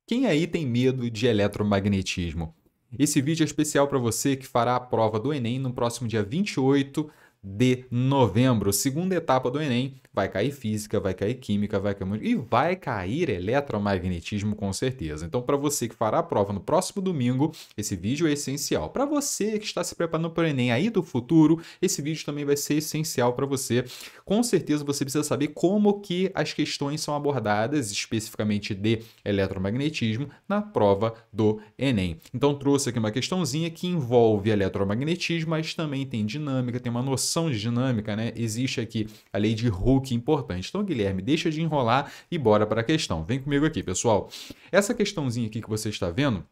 Quem aí tem medo de eletromagnetismo? Esse vídeo é especial para você que fará a prova do Enem no próximo dia 28 de novembro, segunda etapa do Enem. Vai cair física, vai cair química, vai cair e vai cair eletromagnetismo com certeza. Então, para você que fará a prova no próximo domingo, esse vídeo é essencial. Para você que está se preparando para o Enem aí do futuro, esse vídeo também vai ser essencial para você. Com certeza você precisa saber como que as questões são abordadas, especificamente de eletromagnetismo, na prova do Enem. Então, trouxe aqui uma questãozinha que envolve eletromagnetismo, mas também tem dinâmica, tem uma noção de dinâmica, né? Existe aqui a lei de Hooke importante. Então, Guilherme, deixa de enrolar e bora para a questão. Vem comigo aqui, pessoal. Essa questãozinha aqui que você está vendo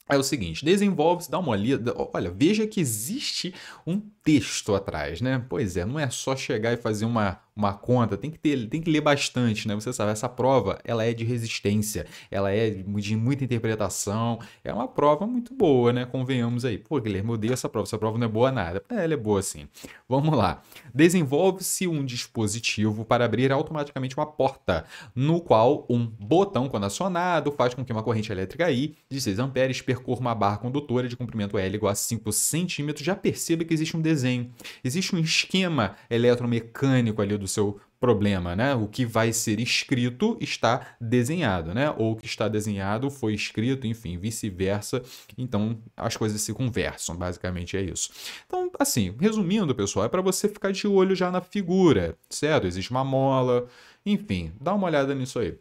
é o seguinte, desenvolve-se, dá uma olhada, olha, veja que existe um texto atrás, né? Pois é, não é só chegar e fazer uma conta, tem que ler bastante, né? Você sabe, essa prova, ela é de resistência, ela é de muita interpretação, é uma prova muito boa, né? Convenhamos aí. Pô, Guilherme, eu odeio essa prova não é boa nada. É, ela é boa sim. Vamos lá. Desenvolve-se um dispositivo para abrir automaticamente uma porta, no qual um botão, quando acionado, faz com que uma corrente elétrica I de 6 amperes percorra uma barra condutora de comprimento L igual a 5 centímetros. Já perceba que existe um desenho, existe um esquema eletromecânico ali do seu problema, né? O que vai ser escrito está desenhado, né? Ou o que está desenhado foi escrito, enfim, vice-versa. Então, as coisas se conversam, basicamente é isso. Então, assim, resumindo, pessoal, é para você ficar de olho já na figura, certo? Existe uma mola, enfim, dá uma olhada nisso aí.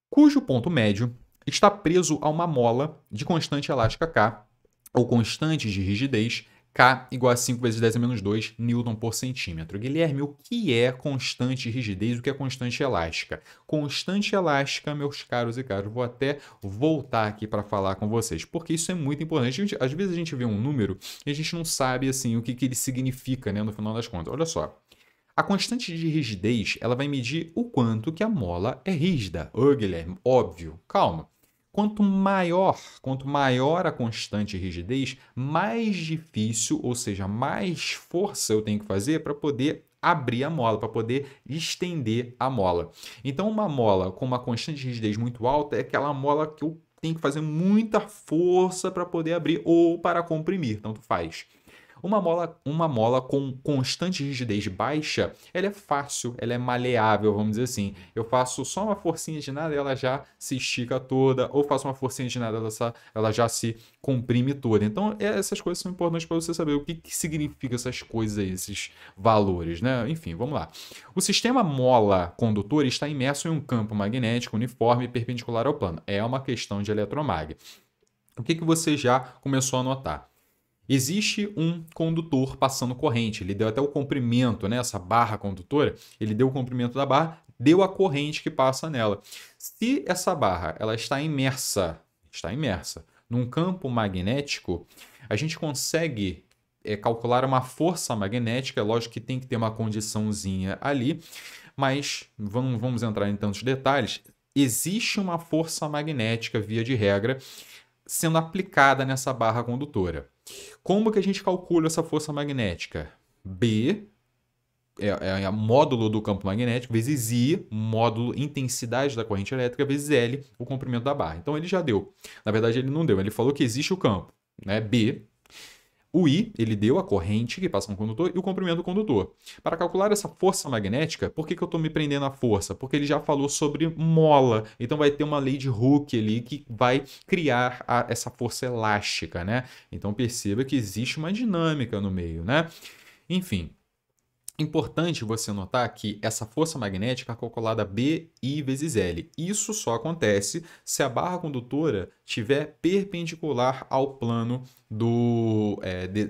Cujo ponto médio está preso a uma mola de constante elástica K, ou constante de rigidez, K igual a 5 vezes 10 a menos 2 newton por centímetro. Guilherme, o que é constante de rigidez? O que é constante elástica? Constante elástica, meus caros e caros, vou até voltar aqui para falar com vocês, porque isso é muito importante. Às vezes a gente vê um número e a gente não sabe assim o que ele significa, né, no final das contas. Olha só. A constante de rigidez, ela vai medir o quanto que a mola é rígida. Ô, Guilherme, óbvio, calma. Quanto maior a constante de rigidez, mais difícil, ou seja, mais força eu tenho que fazer para poder abrir a mola, para poder estender a mola. Então, uma mola com uma constante de rigidez muito alta é aquela mola que eu tenho que fazer muita força para poder abrir ou para comprimir, tanto faz. Uma mola com constante rigidez baixa, ela é fácil, ela é maleável, vamos dizer assim. Eu faço só uma forcinha de nada e ela já se estica toda, ou faço uma forcinha de nada ela já se comprime toda. Então, essas coisas são importantes para você saber o que significa essas coisas aí, esses valores, né? Enfim, vamos lá. O sistema mola condutor está imerso em um campo magnético uniforme e perpendicular ao plano. É uma questão de eletromag. O que você já começou a notar? Existe um condutor passando corrente, ele deu até o comprimento, né? Essa barra condutora, ele deu o comprimento da barra, deu a corrente que passa nela. Se essa barra ela está imersa num campo magnético, a gente consegue calcular uma força magnética, é lógico que tem que ter uma condiçãozinha ali, mas vamos entrar em tantos detalhes. Existe uma força magnética, via de regra, sendo aplicada nessa barra condutora. Como que a gente calcula essa força magnética? B é o módulo do campo magnético, vezes I, módulo intensidade da corrente elétrica, vezes L, o comprimento da barra. Então ele já deu. Na verdade, ele não deu, ele falou que existe o campo, né? B. O I, ele deu a corrente que passa no condutor e o comprimento do condutor. Para calcular essa força magnética, por que eu estou me prendendo à força? Porque ele já falou sobre mola. Então vai ter uma lei de Hooke ali que vai criar essa força elástica, né? Então perceba que existe uma dinâmica no meio, né? Enfim. Importante você notar que essa força magnética é calculada BI vezes L. Isso só acontece se a barra condutora estiver perpendicular ao plano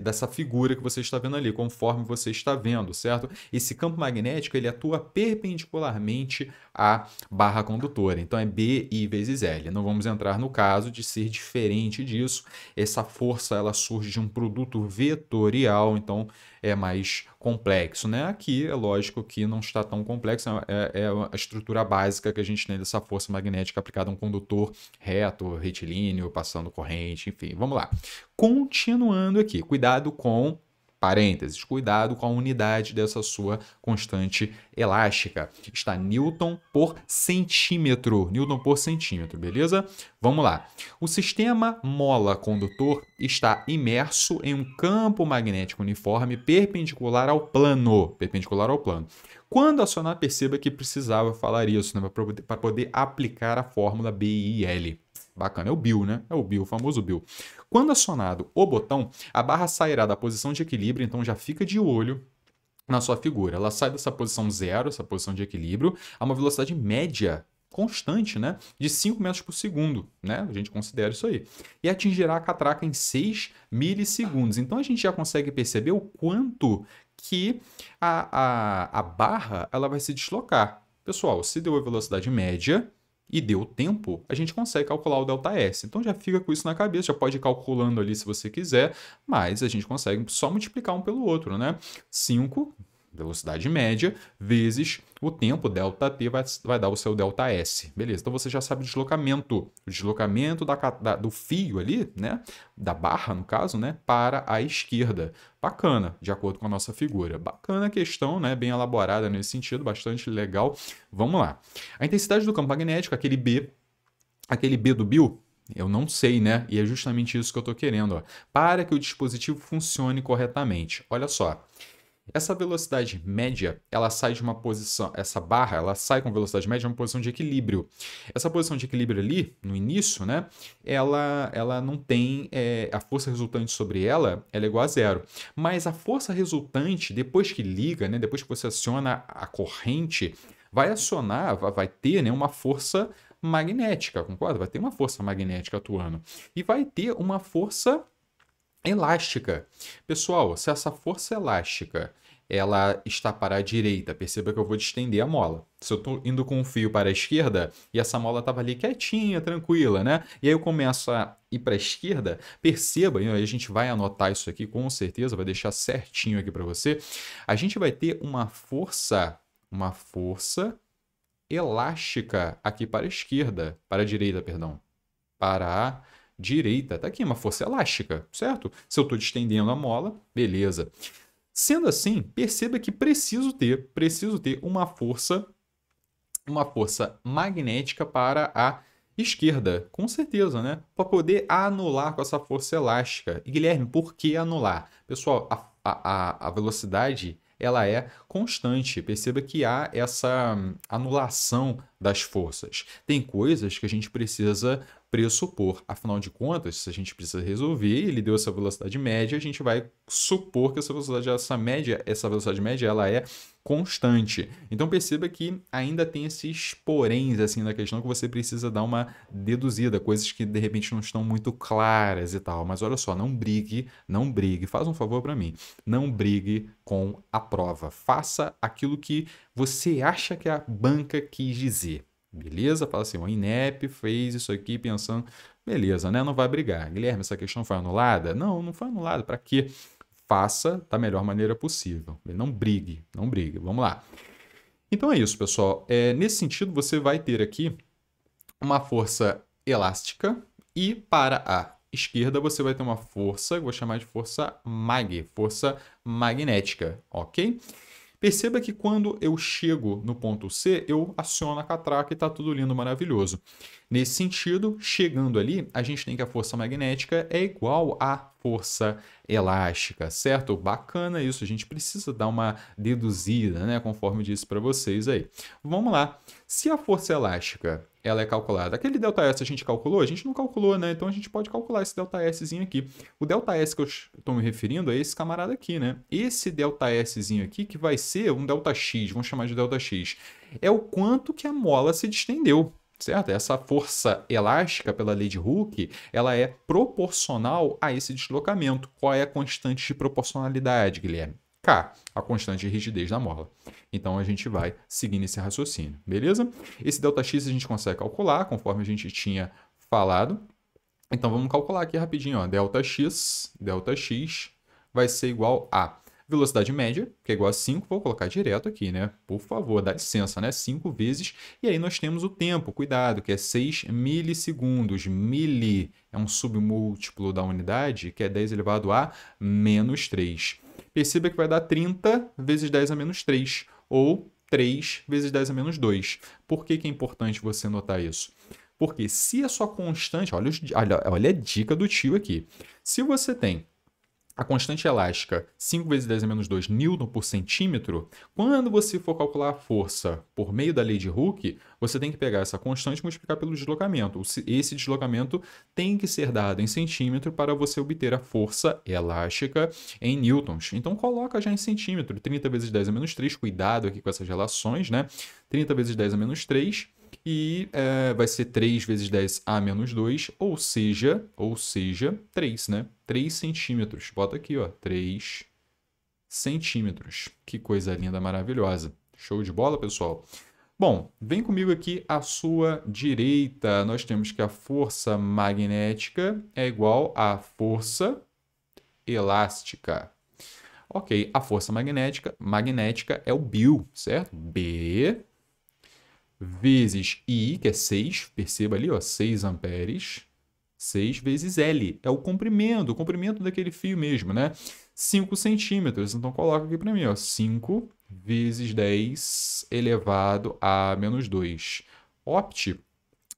dessa figura que você está vendo ali, conforme você está vendo, certo? Esse campo magnético ele atua perpendicularmente à barra condutora, então é BI vezes L. Não vamos entrar no caso de ser diferente disso. Essa força ela surge de um produto vetorial, então é mais complexo, né? Aqui é lógico que não está tão complexo, é a estrutura básica que a gente tem dessa força magnética aplicada a um condutor reto, retilíneo, passando corrente, enfim, vamos lá. Continuando aqui, cuidado com Parênteses, cuidado com a unidade dessa sua constante elástica. Está Newton por centímetro. Newton por centímetro, beleza? Vamos lá. O sistema mola-condutor está imerso em um campo magnético uniforme perpendicular ao plano. Perpendicular ao plano. Quando acionar, perceba que precisava falar isso, né, para poder aplicar a fórmula BIL. Bacana, é o BIL, né? É o BIL, o famoso BIL. Quando acionado o botão, a barra sairá da posição de equilíbrio, então já fica de olho na sua figura. Ela sai dessa posição zero, essa posição de equilíbrio, a uma velocidade média constante, né, de 5 metros por segundo, né? A gente considera isso aí. E atingirá a catraca em 6 milissegundos. Então a gente já consegue perceber o quanto que a barra ela vai se deslocar. Pessoal, se deu a velocidade média e deu tempo, a gente consegue calcular o ΔS. Então já fica com isso na cabeça, já pode ir calculando ali se você quiser, mas a gente consegue só multiplicar um pelo outro, né? 5, velocidade média, vezes o tempo, ΔT, vai dar o seu ΔS. Beleza, então você já sabe o deslocamento do fio ali, né? Da barra, no caso, né? Para a esquerda. Bacana, de acordo com a nossa figura. Bacana a questão, né? Bem elaborada nesse sentido, bastante legal. Vamos lá. A intensidade do campo magnético, aquele B do Bill, eu não sei, né? E é justamente isso que eu estou querendo, ó. Para que o dispositivo funcione corretamente. Olha só. Essa velocidade média, ela sai de uma posição, essa barra, ela sai com velocidade média de uma posição de equilíbrio. Essa posição de equilíbrio ali, no início, né, ela não tem, a força resultante sobre ela é igual a zero. Mas a força resultante, depois que liga, né, depois que você aciona a corrente, vai ter, né, uma força magnética, concorda? Vai ter uma força magnética atuando. E vai ter uma força elástica. Pessoal, se essa força elástica ela está para a direita, perceba que eu vou distender a mola. Se eu estou indo com o fio para a esquerda e essa mola estava ali quietinha, tranquila, né? E aí eu começo a ir para a esquerda, perceba, e a gente vai anotar isso aqui com certeza, vai deixar certinho aqui para você. A gente vai ter uma força elástica aqui para a esquerda, para a direita, perdão. Para a direita. Tá aqui uma força elástica, certo? Se eu estou distendendo a mola, beleza. Sendo assim, perceba que preciso ter uma força magnética para a esquerda, com certeza, né? Para poder anular com essa força elástica. E Guilherme, por que anular? Pessoal, a velocidade ela é constante. Perceba que há essa anulação das forças. Tem coisas que a gente precisa pressupor. Afinal de contas, se a gente precisa resolver, ele deu essa velocidade média, a gente vai supor que essa velocidade média, ela é constante. Então perceba que ainda tem esses poréns assim na questão que você precisa dar uma deduzida, coisas que de repente não estão muito claras e tal. Mas olha só, não brigue, faz um favor para mim, não brigue com a prova. Faça aquilo que você acha que a banca quis dizer. Beleza? Fala assim, o INEP fez isso aqui pensando... Beleza, né? Não vai brigar. Guilherme, essa questão foi anulada? Não, não foi anulada. Para quê? Faça da melhor maneira possível. Não brigue. Vamos lá. Então é isso, pessoal. Nesse sentido, você vai ter aqui uma força elástica e para a esquerda você vai ter uma força, eu vou chamar de força magnética, ok? Perceba que quando eu chego no ponto C, eu aciono a catraca e está tudo lindo, maravilhoso. Nesse sentido, chegando ali, a gente tem que a força magnética é igual à força elástica, certo? Bacana isso, a gente precisa dar uma deduzida, né? Conforme eu disse para vocês aí. Vamos lá. Se a força elástica ela é calculada, aquele ΔS a gente calculou? A gente não calculou, né? Então a gente pode calcular esse ΔSzinho aqui. O ΔS que eu estou me referindo é esse camarada aqui, né? Esse ΔSzinho aqui que vai ser um ΔX, vamos chamar de ΔX, é o quanto que a mola se distendeu. Certo? Essa força elástica, pela lei de Hooke, ela é proporcional a esse deslocamento. Qual é a constante de proporcionalidade, Guilherme? K, a constante de rigidez da mola. Então, a gente vai seguindo esse raciocínio, beleza? Esse ΔX a gente consegue calcular, conforme a gente tinha falado. Então, vamos calcular aqui rapidinho. Ó. ΔX vai ser igual a velocidade média, que é igual a 5, vou colocar direto aqui, né? Por favor, dá licença, né? 5 vezes. E aí nós temos o tempo, cuidado, que é 6 milissegundos. Mili é um submúltiplo da unidade, que é 10 elevado a menos 3. perceba que vai dar 30 vezes 10 a menos 3, ou 3 vezes 10 a menos 2. Por que que é importante você notar isso? Porque se a sua constante, olha a dica do tio aqui. Se você tem a constante elástica 5 vezes 10 a menos 2 newton por centímetro, quando você for calcular a força por meio da lei de Hooke, você tem que pegar essa constante e multiplicar pelo deslocamento. Esse deslocamento tem que ser dado em centímetro para você obter a força elástica em newtons. Então, coloca já em centímetro. 30 vezes 10 a menos 3, cuidado aqui com essas relações, né? 30 vezes 10 a menos 3, e vai ser 3 vezes 10 a menos 2, ou seja, 3, né? 3 centímetros. Bota aqui, ó, 3 centímetros. Que coisa linda, maravilhosa. Show de bola, pessoal? Bom, vem comigo aqui à sua direita. Nós temos que a força magnética é igual à força elástica. Ok, a força magnética é o Bill, certo? B vezes I, que é 6, perceba ali, ó, 6 amperes, 6 vezes L, é o comprimento daquele fio mesmo, né? 5 centímetros, então coloca aqui para mim, ó, 5 vezes 10 elevado a menos 2. Opte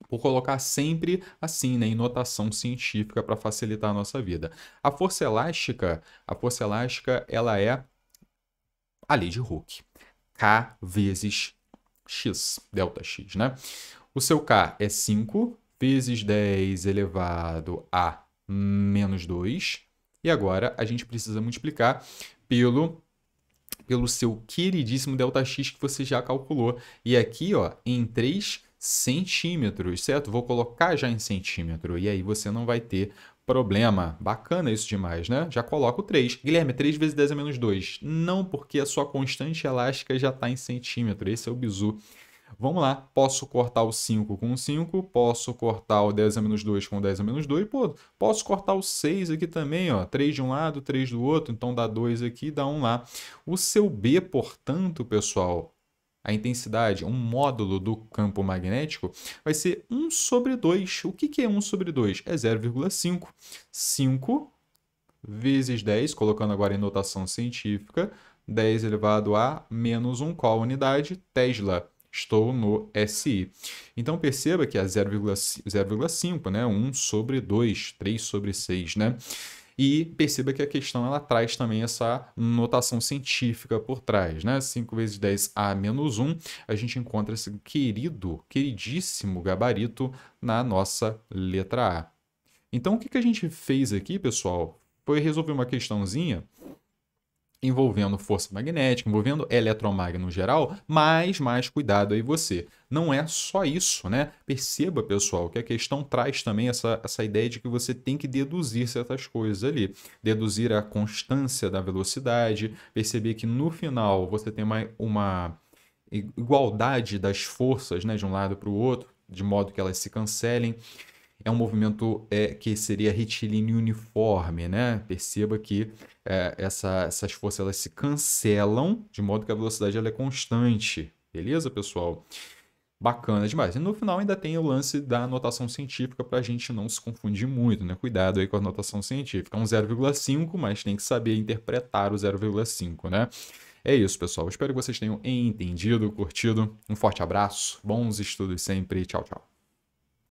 por colocar sempre assim, né, em notação científica para facilitar a nossa vida. A força elástica, ela é a lei de Hooke. K vezes x, delta x, né? O seu K é 5 vezes 10 elevado a menos 2. E agora a gente precisa multiplicar pelo seu queridíssimo ΔX que você já calculou. E aqui, ó, em 3 centímetros, certo? Vou colocar já em centímetro e aí você não vai ter problema. Bacana isso demais, né? Já coloco 3. Guilherme, 3 vezes 10 a menos 2. Não, porque a sua constante elástica já está em centímetro. Esse é o bizu. Vamos lá, posso cortar o 5 com o 5, posso cortar o 10 a menos 2 com o 10 a menos 2, pô, posso cortar o 6 aqui também, ó, 3 de um lado, 3 do outro, então dá 2 aqui, dá 1 lá. O seu B, portanto, pessoal, a intensidade, um módulo do campo magnético, vai ser 1 sobre 2. O que é 1 sobre 2? É 0,5. 5 vezes 10, colocando agora em notação científica, 10 elevado a menos 1, qual a unidade? Tesla. Estou no SI. Então, perceba que é 0,5, né? 1 sobre 2, 3 sobre 6, né? E perceba que a questão ela traz também essa notação científica por trás, né? 5 vezes 10 a menos 1, a gente encontra esse queridíssimo gabarito na nossa letra A. Então, o que a gente fez aqui, pessoal, foi resolver uma questãozinha envolvendo força magnética, envolvendo eletromagno no geral, mas mais cuidado aí você. Não é só isso, né? Perceba, pessoal, que a questão traz também essa ideia de que você tem que deduzir certas coisas ali. Deduzir a constância da velocidade, perceber que no final você tem uma igualdade das forças, né, de um lado para o outro, de modo que elas se cancelem. É um movimento que seria retilíneo uniforme, né? Perceba que essas forças elas se cancelam, de modo que a velocidade ela é constante. Beleza, pessoal? Bacana demais. E no final ainda tem o lance da notação científica para a gente não se confundir muito, né? Cuidado aí com a notação científica. É um 0,5, mas tem que saber interpretar o 0,5, né? É isso, pessoal. Espero que vocês tenham entendido, curtido. Um forte abraço, bons estudos sempre. Tchau, tchau.